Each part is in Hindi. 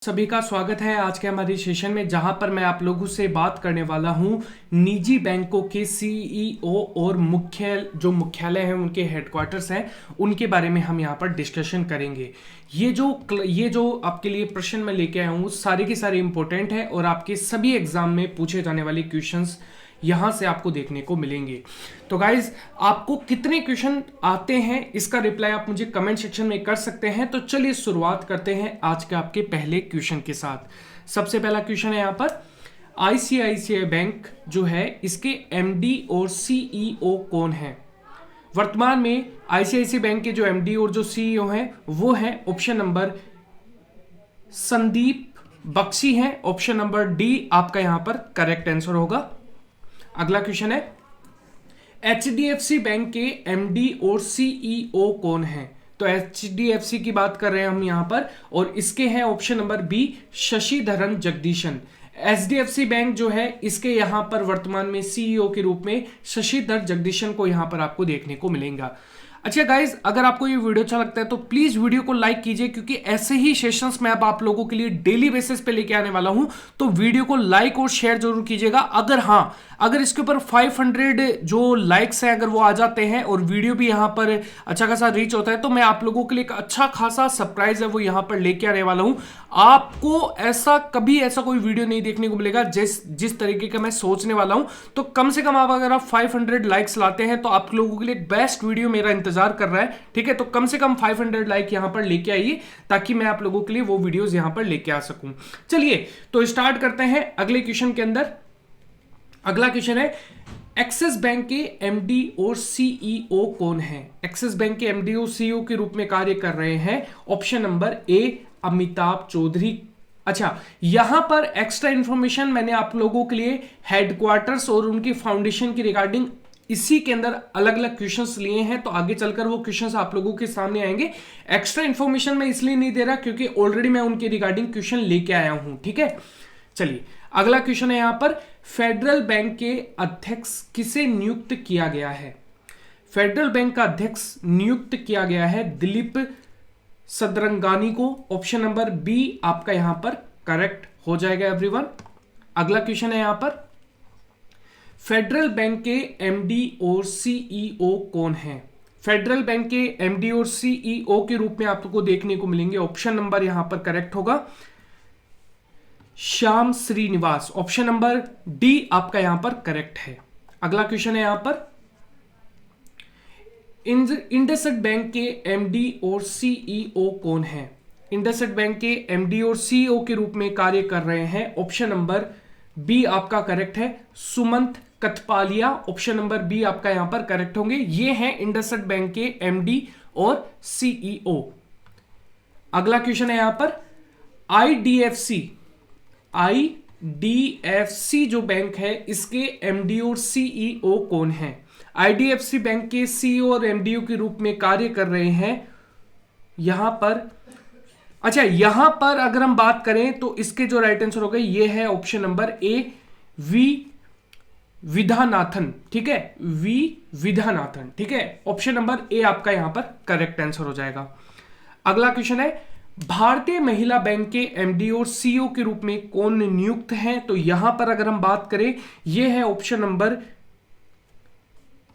सभी का स्वागत है आज के हमारे सेशन में, जहां पर मैं आप लोगों से बात करने वाला हूं निजी बैंकों के सीईओ और मुख्यालय हैं, उनके हेडक्वार्टर्स हैं, उनके बारे में हम यहां पर डिस्कशन करेंगे। ये जो आपके लिए प्रश्न मैं लेके आया हूं सारे के सारे इंपॉर्टेंट है और आपके सभी एग्जाम में पूछे जाने वाले क्वेश्चंस यहां से आपको देखने को मिलेंगे। तो गाइज, आपको कितने क्वेश्चन आते हैं इसका रिप्लाई आप मुझे कमेंट सेक्शन में कर सकते हैं। तो चलिए शुरुआत करते हैं आज के आपके पहले क्वेश्चन के साथ। सबसे पहला क्वेश्चन है यहाँ पर, आईसीआईसीआई बैंक जो है इसके एमडी और सीईओ कौन है? वर्तमान में आईसीआईसीआई बैंक के जो एमडी और जो सीईओ हैं वो है ऑप्शन नंबर संदीप बख्शी है। ऑप्शन नंबर डी आपका यहां पर करेक्ट आंसर होगा। अगला क्वेश्चन है, एचडीएफसी बैंक के एमडी और सीईओ कौन है? तो एचडीएफसी की बात कर रहे हैं हम यहां पर और इसके हैं option number B Shashidharan Jagdishan. HDFC bank जो है इसके यहां पर वर्तमान में सीईओ के रूप में शशिधर जगदीशन को यहां पर आपको देखने को मिलेगा। अच्छा गाइज, अगर आपको ये वीडियो अच्छा लगता है तो प्लीज वीडियो को लाइक कीजिए, क्योंकि ऐसे ही सेशंस मैं अब आप लोगों के लिए डेली बेसिस पे लेके आने वाला हूं। तो वीडियो को लाइक और शेयर जरूर कीजिएगा। अगर इसके ऊपर 500 जो लाइक्स हैं अगर वो आ जाते हैं और वीडियो भी यहां पर अच्छा खासा रीच होता है तो मैं आप लोगों के लिए एक अच्छा खासा सरप्राइज है वो यहां पर लेके आने वाला हूं। आपको ऐसा कोई वीडियो नहीं देखने को मिलेगा जिस तरीके का मैं सोचने वाला हूं। तो कम से कम अगर आप 500 लाइक्स लाते हैं तो आप लोगों के लिए बेस्ट वीडियो मेरा इंतजार कर रहा है। ठीक है, तो कम से कम 500 लाइक यहां पर लेके आइए ताकि मैं आप लोगों के लिए वो वीडियोस यहां पर लेके आ सकूं। चलिए तो स्टार्ट करते हैं अगले क्वेश्चन के अंदर। अगला क्वेश्चन है, एक्सिस बैंक के एमडी और सीईओ कौन है? एक्सिस बैंक के एमडी और सीईओ के रूप में कार्य कर रहे हैं। Option number A Amitabh Chaudhry. अच्छा, यहां पर एक्स्ट्रा इंफॉर्मेशन मैंने आप लोगों के लिए हेडक्वार्टर्स और उनकी फाउंडेशन की रिगार्डिंग इसी के अंदर अलग अलग क्वेश्चंस लिए हैं, तो आगे चलकर वो क्वेश्चंस आप लोगों के सामने आएंगे। एक्स्ट्रा इंफॉर्मेशन मैं इसलिए नहीं दे रहा क्योंकि ऑलरेडी मैं उनके रिगार्डिंग क्वेश्चन लेके आया हूं। ठीक है, चलिए अगला क्वेश्चन है यहां पर, फेडरल बैंक के अध्यक्ष किसे नियुक्त किया गया है? फेडरल बैंक का अध्यक्ष नियुक्त किया गया है दिलीप सदरंगानी को। ऑप्शन नंबर बी आपका यहां पर करेक्ट हो जाएगा एवरीवन। अगला क्वेश्चन है यहां पर, फेडरल बैंक के एमडी और सीईओ कौन है? फेडरल बैंक के एमडी और सीईओ के रूप में आपको देखने को मिलेंगे। ऑप्शन नंबर यहां पर करेक्ट होगा Shyam Srinivas. Option number D आपका यहां पर करेक्ट है। अगला क्वेश्चन है यहां पर, इंडसइंड बैंक के एमडी और सीईओ कौन है? इंडसइंड बैंक के एमडी और सीईओ के रूप में कार्य कर रहे हैं। ऑप्शन नंबर बी आपका करेक्ट है Sumant Kathpalia. Option number B आपका यहां पर करेक्ट होंगे। ये हैं इंडसइंड बैंक के एमडी और सीईओ। अगला क्वेश्चन है यहां पर, आईडीएफसी जो बैंक है इसके एमडी और सीईओ कौन है? आईडीएफसी बैंक के सीईओ और एमडीओ के रूप में कार्य कर रहे हैं यहां पर। अच्छा, यहां पर अगर हम बात करें तो इसके जो राइट आंसर हो गए ये है ऑप्शन नंबर ए वी विधानाथन। ठीक है, वी विधानाथन। ठीक है, ऑप्शन नंबर ए आपका यहां पर करेक्ट आंसर हो जाएगा। अगला क्वेश्चन है, भारतीय महिला बैंक के एमडी और सीईओ के रूप में कौन नियुक्त है? तो यहां पर अगर हम बात करें यह है option number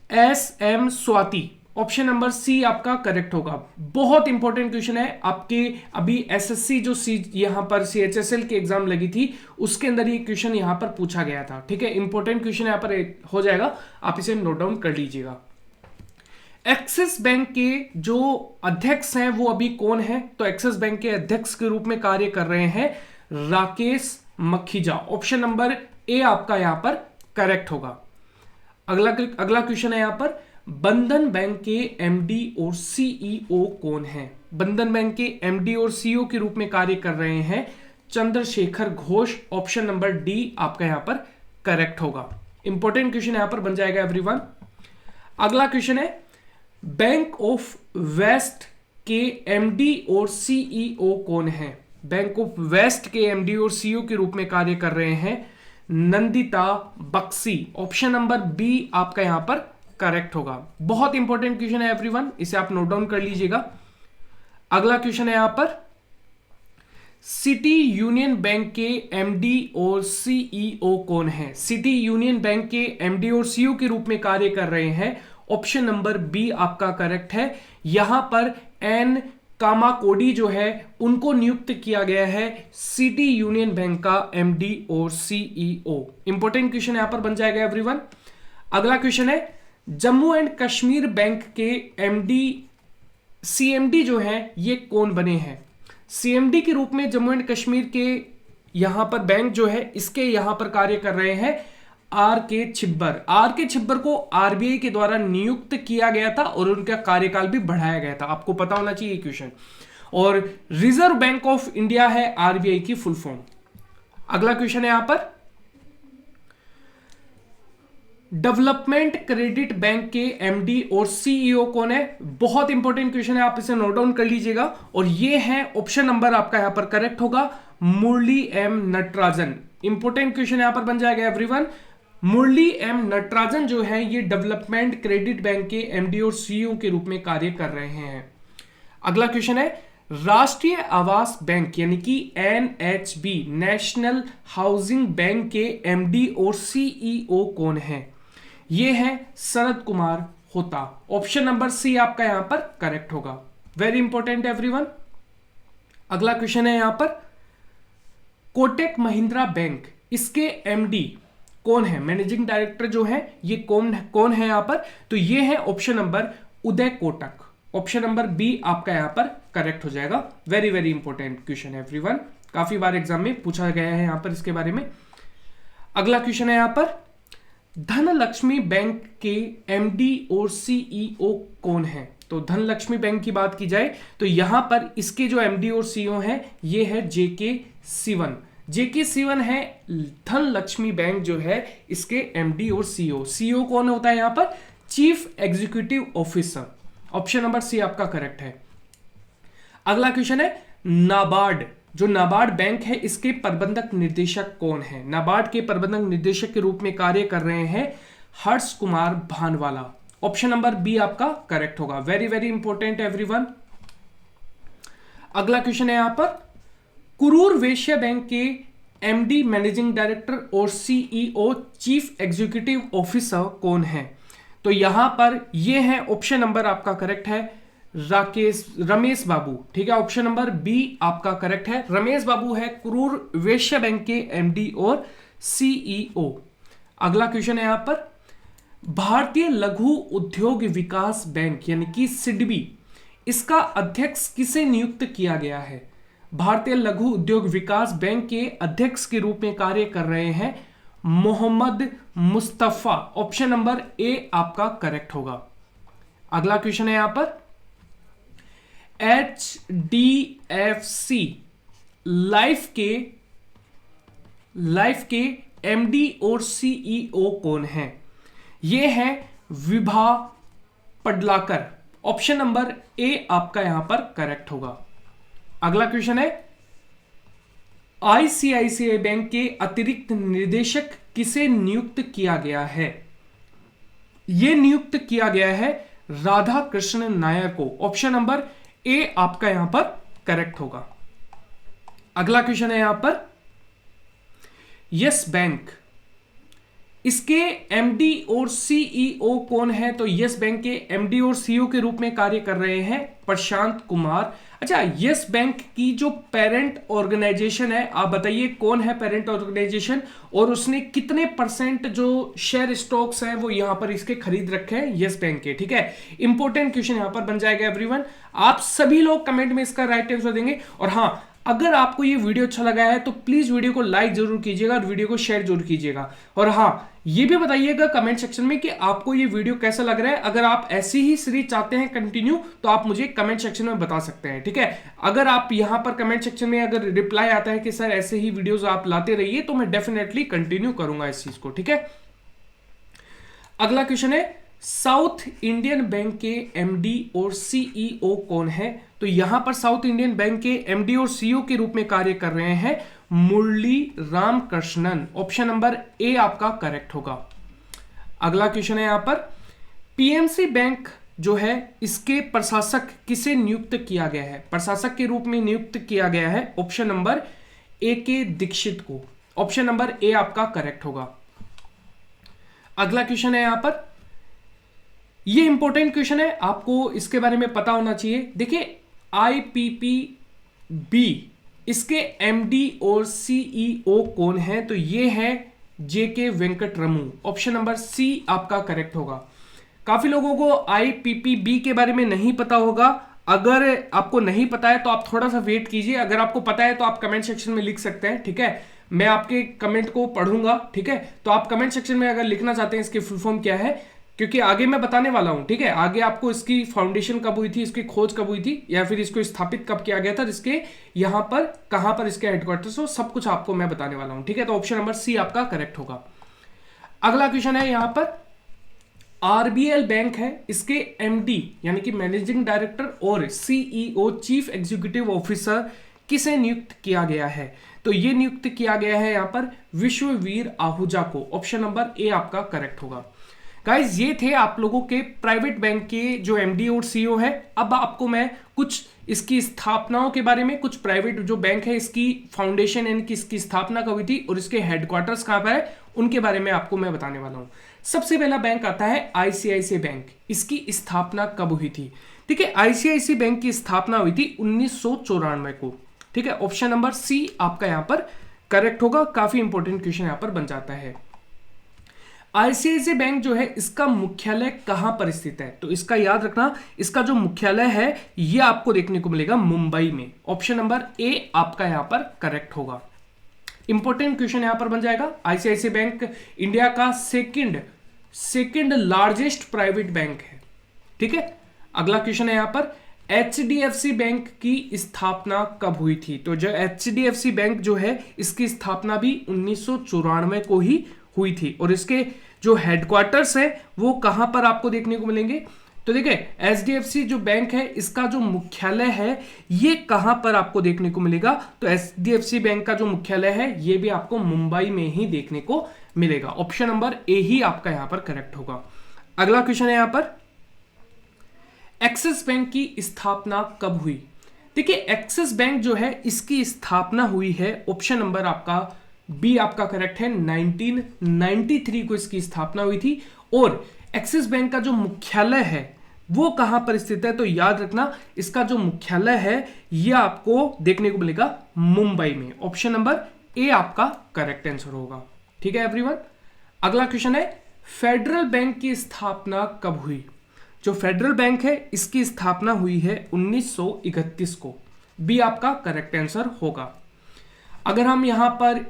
S M Swati. Option number C आपका करेक्ट होगा। बहुत इंपॉर्टेंट क्वेश्चन है आपके, अभी एसएससी जो सी यहां पर सीएचएसएल की एग्जाम लगी थी उसके अंदर ये क्वेश्चन यहां पर पूछा गया था। ठीक है, इंपॉर्टेंट क्वेश्चन यहां पर हो जाएगा, आप इसे नोट डाउन कर लीजिएगा। एक्सिस बैंक के जो अध्यक्ष हैं वो अभी कौन है? तो एक्सिस बैंक के अध्यक्ष के रूप में कार्य कर रहे हैं Rakesh Makhija. Option number A आपका यहां पर करेक्ट होगा। अगला क्वेश्चन है यहां पर, बंधन बैंक के एमडी और सीईओ कौन है? बंधन बैंक के एमडी और सीईओ के रूप में कार्य कर रहे हैं Chandrashekhar Ghosh. Option number D आपका यहां पर करेक्ट होगा। इंपॉर्टेंट क्वेश्चन यहां पर बन जाएगा एवरीवन। अगला क्वेश्चन है, बैंक ऑफ वेस्ट के एमडी और सीईओ कौन है? बैंक ऑफ वेस्ट के एमडी और सीईओ के रूप में कार्य कर रहे हैं Nandita Bakshi. Option number B आपका यहां पर करेक्ट होगा। बहुत इंपॉर्टेंट क्वेश्चन है एवरीवन, इसे आप नोट डाउन कर लीजिएगा। अगला क्वेश्चन है यहां पर, सिटी यूनियन बैंक के एमडी और सीईओ कौन है? सिटी यूनियन बैंक के एमडी और सीईओ के रूप में कार्य कर रहे हैं। ऑप्शन नंबर बी आपका करेक्ट है। यहां पर एन कामाकोडी जो है उनको नियुक्त किया गया है सिटी यूनियन बैंक का एमडी और सीईओ। इंपॉर्टेंट क्वेश्चन यहां पर बन जाएगा एवरीवन। अगला क्वेश्चन है, जम्मू एंड कश्मीर बैंक के एमडी सीएमडी जो है ये कौन बने हैं? सीएमडी के रूप में जम्मू एंड कश्मीर के यहां पर बैंक जो है इसके यहां पर कार्य कर रहे हैं आर के छिब्बर। आर के छिब्बर को आरबीआई के द्वारा नियुक्त किया गया था और उनका कार्यकाल भी बढ़ाया गया था। आपको पता होना चाहिए क्वेश्चन। और रिजर्व बैंक ऑफ इंडिया है आरबीआई की फुल फॉर्म। अगला क्वेश्चन है यहां पर, डेवलपमेंट क्रेडिट बैंक के एमडी और सीईओ कौन है? बहुत इंपॉर्टेंट क्वेश्चन है, आप इसे नोट डाउन कर लीजिएगा। और ये है ऑप्शन नंबर आपका यहां पर करेक्ट होगा, मुरली एम नटराजन। इंपॉर्टेंट क्वेश्चन यहां पर बन जाएगा एवरीवन। मुरली एम नटराजन जो है ये डेवलपमेंट क्रेडिट बैंक के एमडी और सीईओ के रूप में कार्य कर रहे हैं। अगला क्वेश्चन है, राष्ट्रीय आवास बैंक यानी कि एनएचबी नेशनल हाउसिंग बैंक के एमडी और सीईओ कौन है? ये है शरद कुमार होता। ऑप्शन नंबर सी आपका यहां पर करेक्ट होगा। Very important everyone. अगला क्वेश्चन है यहां पर, कोटक महिंद्रा बैंक इसके एमडी कौन है? मैनेजिंग डायरेक्टर जो है ये कौन है यहां पर? तो ये है option number Uday Kotak. Option number B आपका यहां पर करेक्ट हो जाएगा। वेरी वेरी इंपॉर्टेंट क्वेश्चन है एवरीवन, काफी बार एग्जाम में पूछा गया है यहां पर इसके बारे में। अगला क्वेश्चन है यहां पर, धनलक्ष्मी बैंक के एमडी और सीईओ कौन है? तो धनलक्ष्मी बैंक की बात की जाए तो यहां पर इसके जो एमडी और सीईओ हैं ये है जेके सिवन। जेके सिवन है धनलक्ष्मी बैंक जो है इसके एमडी और सीईओ। सीईओ कौन होता है यहां पर? Chief executive officer. Option number C आपका करेक्ट है। अगला क्वेश्चन है, नाबार्ड जो नाबार्ड बैंक है इसके प्रबंधक निर्देशक कौन है? नाबार्ड के प्रबंधक निर्देशक के रूप में कार्य कर रहे हैं Harsh Kumar Bhanwala. Option number B आपका करेक्ट होगा। Very very important everyone. अगला क्वेश्चन है यहां पर, कुरूर वैश्य बैंक के एमडी मैनेजिंग डायरेक्टर और सीईओ चीफ एग्जीक्यूटिव ऑफिसर कौन है? तो यहां पर यह है ऑप्शन नंबर आपका करेक्ट है रमेश बाबू। ठीक है, ऑप्शन नंबर बी आपका करेक्ट है। रमेश बाबू है कुरूर वैश्य बैंक के एमडी और सीईओ। अगला क्वेश्चन है यहां पर, भारतीय लघु उद्योग विकास बैंक यानी कि सिडबी इसका अध्यक्ष किसे नियुक्त किया गया है? भारतीय लघु उद्योग विकास बैंक के अध्यक्ष के रूप में कार्य कर रहे हैं Mohammad Mustafa. Option number A आपका करेक्ट होगा। अगला क्वेश्चन है यहां पर, एचडीएफसी लाइफ के एमडी और सीईओ कौन है? ये है Vibha Padalkar. Option number A आपका यहां पर करेक्ट होगा। अगला क्वेश्चन है, आईसीआईसीआई बैंक के अतिरिक्त निदेशक किसे नियुक्त किया गया है? यह नियुक्त किया गया है राधा कृष्ण नायर को। ऑप्शन नंबर ए आपका यहां पर करेक्ट होगा। अगला क्वेश्चन है यहां पर, यस बैंक इसके एमडी और सीईओ कौन है? तो यस बैंक के एमडी और सीईओ के रूप में कार्य कर रहे हैं प्रशांत कुमार। अच्छा, यस बैंक की जो पेरेंट ऑर्गेनाइजेशन है, आप बताइए कौन है पेरेंट ऑर्गेनाइजेशन और उसने कितने % जो शेयर स्टॉक्स हैं वो यहां पर इसके खरीद रखे हैं यस बैंक के। ठीक है, इंपॉर्टेंट क्वेश्चन यहां पर बन जाएगा एवरीवन। आप सभी लोग कमेंट में इसका राइट आंसर देंगे। और हां, अगर आपको ये वीडियो अच्छा लगा है तो प्लीज वीडियो को लाइक जरूर कीजिएगा और वीडियो को शेयर जरूर कीजिएगा। और हां, ये भी बताइएगा कमेंट सेक्शन में कि आपको ये वीडियो कैसा लग रहा है। अगर आप ऐसी ही सीरीज चाहते हैं कंटिन्यू तो आप मुझे कमेंट सेक्शन में बता सकते हैं। ठीक है, अगर आप यहां पर कमेंट सेक्शन में अगर रिप्लाई आता है कि सर ऐसे ही वीडियोस आप लाते रहिए तो मैं डेफिनेटली कंटिन्यू करूंगा इस चीज को। ठीक है, अगला क्वेश्चन है, साउथ इंडियन बैंक के एमडी और सीईओ कौन है? तो यहां पर साउथ इंडियन बैंक के एमडी और सीईओ के रूप में कार्य कर रहे हैं मुरली रामकृष्णन। ऑप्शन नंबर ए आपका करेक्ट होगा। अगला क्वेश्चन है यहां पर, पीएमसी बैंक जो है इसके प्रशासक किसे नियुक्त किया गया है? प्रशासक के रूप में नियुक्त किया गया है ऑप्शन नंबर ए के दीक्षित को। ऑप्शन नंबर ए आपका करेक्ट होगा। अगला क्वेश्चन है यहां पर, ये इंपॉर्टेंट क्वेश्चन है, आपको इसके बारे में पता होना चाहिए। देखिए IPPB इसके MD और CEO कौन है? तो ये है JK वेंकटरमू। ऑप्शन नंबर सी आपका करेक्ट होगा। काफी लोगों को IPPB के बारे में नहीं पता होगा। अगर आपको नहीं पता है तो आप थोड़ा सा वेट कीजिए, अगर आपको पता है तो आप कमेंट सेक्शन में लिख सकते हैं, ठीक है। मैं आपके कमेंट को पढ़ूंगा, ठीक है। तो आप कमेंट सेक्शन में अगर लिखना चाहते हैं इसकी फुल फॉर्म क्या है, क्योंकि आगे मैं बताने वाला हूं, ठीक है। आगे आपको इसकी फाउंडेशन कब हुई थी, इसकी खोज कब हुई थी, या फिर इसको स्थापित कब किया गया था, इसके यहां पर कहां पर इसके हेडक्वार्टर्स हो, सब कुछ आपको मैं बताने वाला हूं, ठीक है। तो ऑप्शन नंबर सी आपका करेक्ट होगा। अगला क्वेश्चन है यहां पर, RBL बैंक है, इसके MD यानी कि मैनेजिंग डायरेक्टर और CEO चीफ एग्जीक्यूटिव ऑफिसर किसे नियुक्त किया गया है? तो ये नियुक्त किया गया है यहां पर विश्ववीर आहूजा को। ऑप्शन नंबर ए आपका करेक्ट होगा। गाइज ये थे आप लोगों के प्राइवेट बैंक के जो MD और CEO है। अब आपको मैं कुछ इसकी स्थापनाओं के बारे में, कुछ प्राइवेट जो बैंक है इसकी फाउंडेशन यानी कि इसकी स्थापना कब हुई थी और इसके हेडक्वार्टर्स कहां पर है, उनके बारे में आपको मैं बताने वाला हूं। सबसे पहला बैंक आता है ICICI बैंक। इसकी स्थापना कब हुई थी? ठीक है, ICICI बैंक की स्थापना हुई थी 1994 को, ठीक है। ऑप्शन नंबर सी आपका यहां पर करेक्ट होगा। काफी इंपॉर्टेंट क्वेश्चन यहां पर बन जाता है। ICICI बैंक जो है इसका मुख्यालय कहां पर स्थित है? तो इसका याद रखना, इसका जो मुख्यालय है ये आपको देखने को मिलेगा मुंबई में। ऑप्शन नंबर ए आपका यहां पर करेक्ट होगा। इंपॉर्टेंट क्वेश्चन यहां पर बन जाएगा। ICICI बैंक इंडिया का सेकंड लार्जेस्ट प्राइवेट बैंक है, ठीक है। अगला क्वेश्चन है यहां पर, HDFC बैंक की स्थापना कब हुई थी? तो जो HDFC बैंक जो है इसकी स्थापना भी 1994 को ही हुई थी और इसके जो हेडक्वार्टर्स है वो कहां पर आपको देखने को मिलेंगे? तो देखिए HDFC जो बैंक है इसका जो मुख्यालय है ये कहां पर आपको देखने को मिलेगा? तो HDFC बैंक का जो मुख्यालय है ये भी आपको मुंबई में ही देखने को मिलेगा। ऑप्शन नंबर ए ही आपका यहां पर करेक्ट होगा। अगला क्वेश्चन है यहां पर, एक्सिस बैंक की स्थापना कब हुई? देखिए एक्सिस बैंक जो है इसकी स्थापना हुई है, ऑप्शन नंबर आपका बी आपका करेक्ट है, 1993 को इसकी स्थापना हुई थी। और एक्सिस बैंक का जो मुख्यालय है वो कहां पर स्थित है? तो याद रखना इसका जो मुख्यालय है ये आपको देखने को मिलेगा मुंबई में। ऑप्शन नंबर ए आपका करेक्ट आंसर होगा, ठीक है एवरीवन। अगला क्वेश्चन है, फेडरल बैंक की स्थापना कब हुई? जो फेडरल बैंक है इसकी स्थापना हुई है 1931 को। बी आपका करेक्ट आंसर होगा। अगर हम यहां पर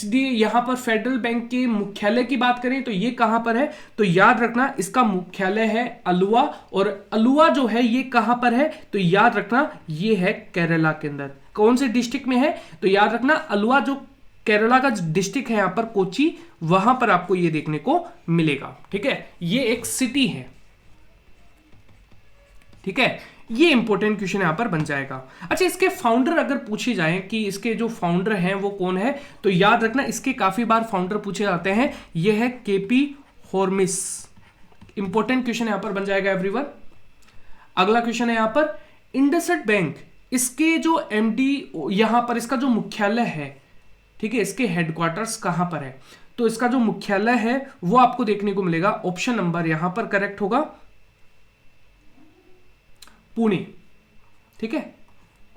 यहां पर फेडरल बैंक के मुख्यालय की बात करें तो ये कहां पर है? तो याद रखना इसका मुख्यालय है अलुवा, और अलुवा जो है ये कहां पर है? तो याद रखना ये है केरला के अंदर। कौन से डिस्ट्रिक्ट में है? तो याद रखना अलुवा जो केरला का डिस्ट्रिक्ट है यहां पर कोची, वहां पर आपको ये देखने को मिलेगा, ठीक है। ये एक सिटी है, ठीक है। ये इंपॉर्टेंट क्वेश्चन यहां पर बन जाएगा। अच्छा, इसके फाउंडर अगर पूछे जाएं कि इसके जो फाउंडर हैं वो कौन है, तो याद रखना इसके काफी बार फाउंडर पूछे जाते हैं, ये है KP हॉर्मिस। इंपॉर्टेंट क्वेश्चन यहां पर बन जाएगा एवरीवन। अगला क्वेश्चन है यहां पर, इंडसइंड बैंक इसके जो MD यहां पर इसका जो मुख्यालय है, ठीक है, इसके हेडक्वार्टर्स कहां पर है? तो इसका जो मुख्यालय है वो आपको देखने को मिलेगा, ऑप्शन नंबर यहां पर करेक्ट होगा पुणे, ठीक है।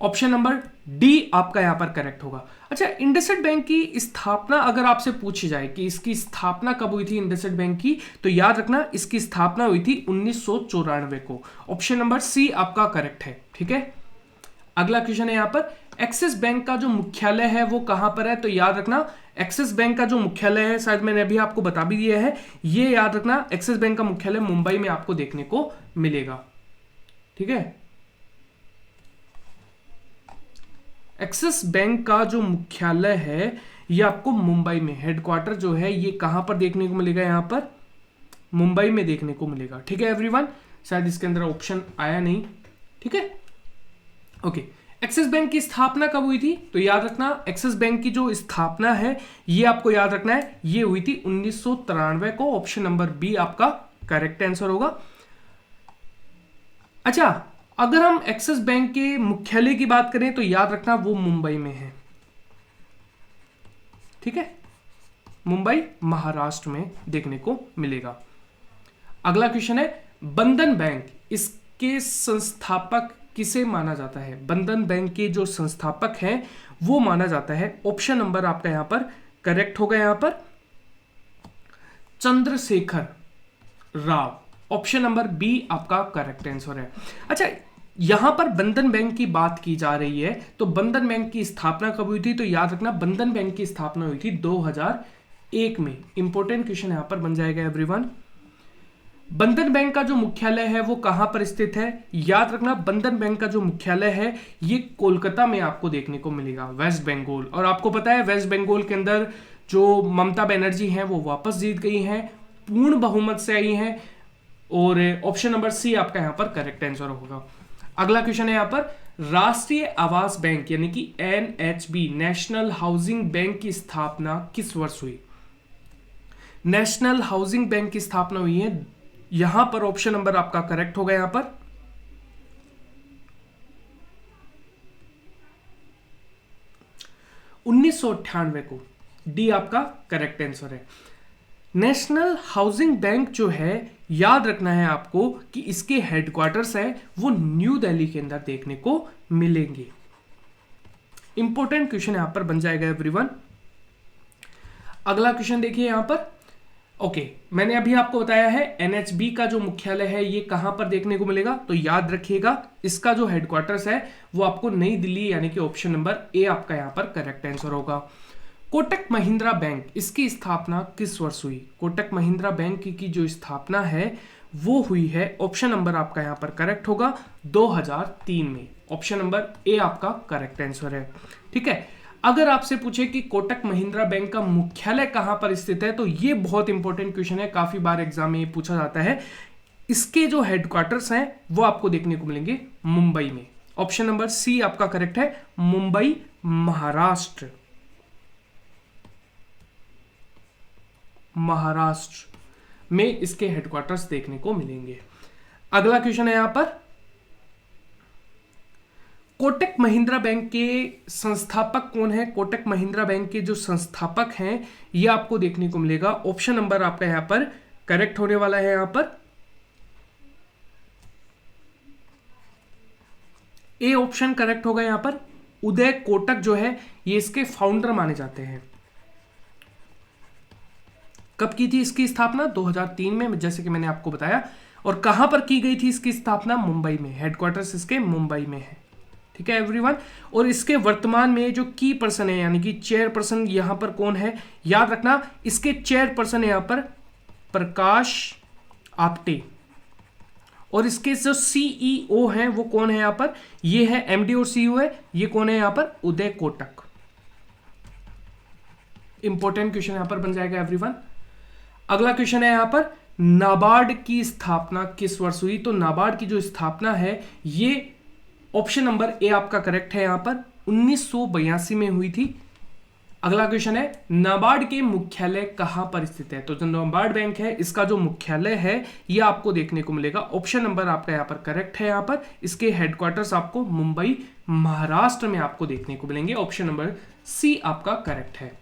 ऑप्शन नंबर डी आपका यहां पर करेक्ट होगा। अच्छा, इंडसइंड बैंक की स्थापना अगर आपसे पूछी जाए कि इसकी स्थापना कब हुई थी इंडसइंड बैंक की, तो याद रखना इसकी स्थापना हुई थी 1994 को। ऑप्शन नंबर सी आपका करेक्ट है, ठीक है। अगला क्वेश्चन है यहां पर, एक्सिस बैंक का जो मुख्यालय है वो कहां पर है? तो याद रखना एक्सिस बैंक का जो मुख्यालय है, शायद मैंने अभी आपको बता भी दिया है, ये याद रखना एक्सिस बैंक का मुख्यालय मुंबई में आपको देखने को मिलेगा, ठीक है। एक्सिस बैंक का जो मुख्यालय है ये आपको मुंबई में, हेडक्वार्टर जो है ये कहां पर देखने को मिलेगा? यहां पर मुंबई में देखने को मिलेगा, ठीक है एवरीवन। शायद इसके अंदर ऑप्शन आया नहीं, ठीक है, ओके। एक्सिस बैंक की स्थापना कब हुई थी? तो याद रखना एक्सिस बैंक की जो स्थापना है ये आपको याद रखना है, ये हुई थी 1993 को। ऑप्शन नंबर बी आपका करेक्ट आंसर होगा। अच्छा, अगर हम एक्सिस बैंक के मुख्यालय की बात करें तो याद रखना वो मुंबई में है, ठीक है, मुंबई महाराष्ट्र में देखने को मिलेगा। अगला क्वेश्चन है बंधन बैंक, इसके संस्थापक किसे माना जाता है? बंधन बैंक के जो संस्थापक हैं वो माना जाता है, ऑप्शन नंबर आपका यहां पर करेक्ट होगा, यहां पर Chandrashekhar Rao, option number B आपका करेक्ट आंसर है। अच्छा, यहां पर बंधन बैंक की बात की जा रही है, तो बंधन बैंक की स्थापना कब हुई थी? तो याद रखना बंधन बैंक की स्थापना हुई थी 2001 में। इंपॉर्टेंट क्वेश्चन यहां पर बन जाएगा एवरीवन। बंधन बैंक का जो मुख्यालय है वो कहां पर स्थित है? याद रखना बंधन बैंक का जो मुख्यालय है ये कोलकाता में आपको देखने को मिलेगा, वेस्ट बंगाल। और आपको पता है वेस्ट बंगाल के अंदर जो ममता बनर्जी हैं वो वापस जीत गई हैं, पूर्ण बहुमत से आई हैं, और ऑप्शन नंबर सी आपका यहां पर करेक्ट आंसर होगा। अगला क्वेश्चन है यहां पर राष्ट्रीय आवास बैंक यानी कि एनएचबी, नेशनल हाउसिंग बैंक की स्थापना किस वर्ष हुई? नेशनल हाउसिंग बैंक की स्थापना हुई है, यहां पर ऑप्शन नंबर आपका करेक्ट होगा, यहां पर 1998 को, डी आपका करेक्ट आंसर है। नेशनल हाउसिंग बैंक जो है याद रखना है आपको कि इसके हेडक्वार्टर्स है वो न्यू दिल्ली के अंदर देखने को मिलेंगे। इंपॉर्टेंट क्वेश्चन यहां पर बन जाएगा एवरीवन। अगला क्वेश्चन देखिए यहां पर, ओके, मैंने अभी आपको बताया है एनएचबी का जो मुख्यालय है ये कहां पर देखने को मिलेगा, तो याद रखिएगा इसका जो हेडक्वार्टर्स है वो आपको नई दिल्ली, यानी कि ऑप्शन नंबर ए आपका यहां पर करेक्ट आंसर होगा। कोटक महिंद्रा बैंक, इसकी स्थापना किस वर्ष हुई? कोटक महिंद्रा बैंक की जो स्थापना है वो हुई है, ऑप्शन नंबर आपका यहां पर करेक्ट होगा 2003 में, ऑप्शन नंबर ए आपका करेक्ट आंसर है, ठीक है। अगर आपसे पूछे कि कोटक महिंद्रा बैंक का मुख्यालय कहां पर स्थित है, तो ये बहुत इंपॉर्टेंट क्वेश्चन है, काफी बार एग्जाम में ये पूछा जाता है। इसके जो हेडक्वार्टर्स हैं वो आपको देखने को मिलेंगे मुंबई में, ऑप्शन नंबर सी आपका करेक्ट है, मुंबई महाराष्ट्र, महाराष्ट्र में इसके हेडक्वार्टर्स देखने को मिलेंगे। अगला क्वेश्चन है यहां पर कोटक महिंद्रा बैंक के संस्थापक कौन है? कोटक महिंद्रा बैंक के जो संस्थापक हैं ये आपको देखने को मिलेगा, ऑप्शन नंबर आपका यहां पर करेक्ट होने वाला है, यहां पर ए ऑप्शन करेक्ट होगा। यहां पर उदय कोटक जो है ये इसके फाउंडर माने जाते हैं। कब की थी इसकी स्थापना? 2003 में, जैसे कि मैंने आपको बताया। और कहां पर की गई थी इसकी स्थापना? मुंबई में, हेडक्वार्टर्स इसके मुंबई में है, ठीक है एवरीवन। और इसके वर्तमान में जो की पर्सन है यानी कि चेयरपर्सन यहां पर कौन है? याद रखना इसके चेयरपर्सन यहां पर प्रकाश आप्टे, और इसके जो सीईओ हैं वो कौन है यहां पर? ये है एमडी और सीईओ है, ये कौन है यहां पर? उदय कोटक। इंपॉर्टेंट क्वेश्चन यहां पर बन जाएगा एवरीवन। अगला क्वेश्चन है यहां पर नाबार्ड की स्थापना किस वर्ष हुई? तो नाबार्ड की जो स्थापना है ये ऑप्शन नंबर ए आपका करेक्ट है, यहां पर 1982 में हुई थी। अगला क्वेश्चन है नाबार्ड के मुख्यालय कहां पर स्थित है? तो जो नाबार्ड बैंक है इसका जो मुख्यालय है ये आपको देखने को मिलेगा, ऑप्शन नंबर आपका यहां पर करेक्ट है, यहां पर इसके हेडक्वार्टर्स आपको मुंबई महाराष्ट्र में आपको देखने को मिलेंगे, ऑप्शन नंबर सी आपका करेक्ट है।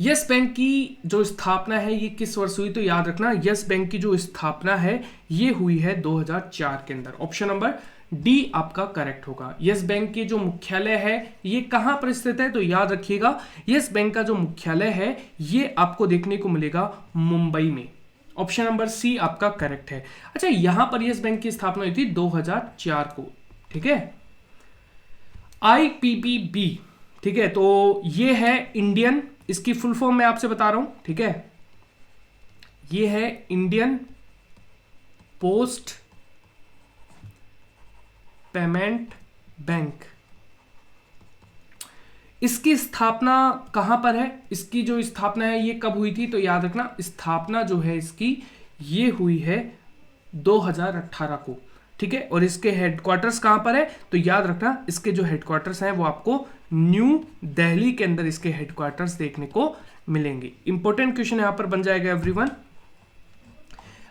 यस बैंक की जो स्थापना है ये किस वर्ष हुई? तो याद रखना यस बैंक की जो स्थापना है ये हुई है 2004 के अंदर, ऑप्शन नंबर डी आपका करेक्ट होगा। यस बैंक के जो मुख्यालय है ये कहां पर स्थित है? तो याद रखिएगा यस बैंक का जो मुख्यालय है ये आपको देखने को मिलेगा मुंबई में, ऑप्शन नंबर सी आपका करेक्ट है। अच्छा, यहां पर यस बैंक की स्थापना हुई थी 2004 को, ठीक है। आईपीपीबी, ठीक है, तो ये है इंडियन, इसकी फुल फॉर्म मैं आपसे बता रहा हूं, ठीक है, ये है इंडियन पोस्ट पेमेंट बैंक। इसकी स्थापना कहां पर है? इसकी जो स्थापना है ये कब हुई थी? तो याद रखना स्थापना जो है इसकी ये हुई है 2018 को, ठीक है। और इसके हेडक्वार्टर्स कहां पर है? तो याद रखना इसके जो हेडक्वार्टर्स हैं वो आपको न्यू दिल्ली के अंदर इसके हेडक्वार्टर्स देखने को मिलेंगे। इंपॉर्टेंट क्वेश्चन यहां पर बन जाएगा एवरीवन।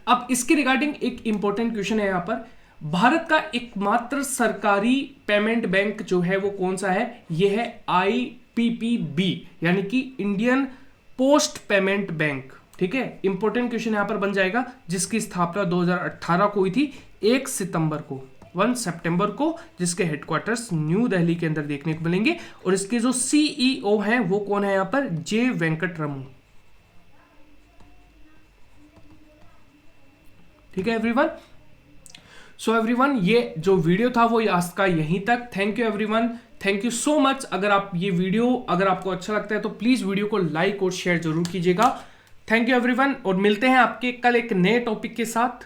अब इसके रिगार्डिंग एक इंपॉर्टेंट क्वेश्चन है यहां पर, भारत का एकमात्र सरकारी पेमेंट बैंक जो है वो कौन सा है? ये है IPPB, यानी कि इंडियन पोस्ट पेमेंट बैंक। ठीक है, इंपॉर्टेंट क्वेश्चन यहां पर बन जाएगा, जिसकी स्थापना 2018 को हुई थी, 1 सितंबर को, जिसके हेडक्वार्टर्स न्यू दिल्ली के अंदर देखने को मिलेंगे। और इसके जो CEO हैं वो कौन है यहां पर? जे वेंकटरमन। ठीक है एवरीवन। सो एवरीवन, ये जो वीडियो था वो आज का यहीं तक। Thank you everyone, thank you so much. अगर आपको अच्छा लगता है तो प्लीज वीडियो को लाइक और शेयर जरूर कीजिएगा। थैंक यू एवरीवन, और मिलते हैं आपके कल एक नए टॉपिक के साथ।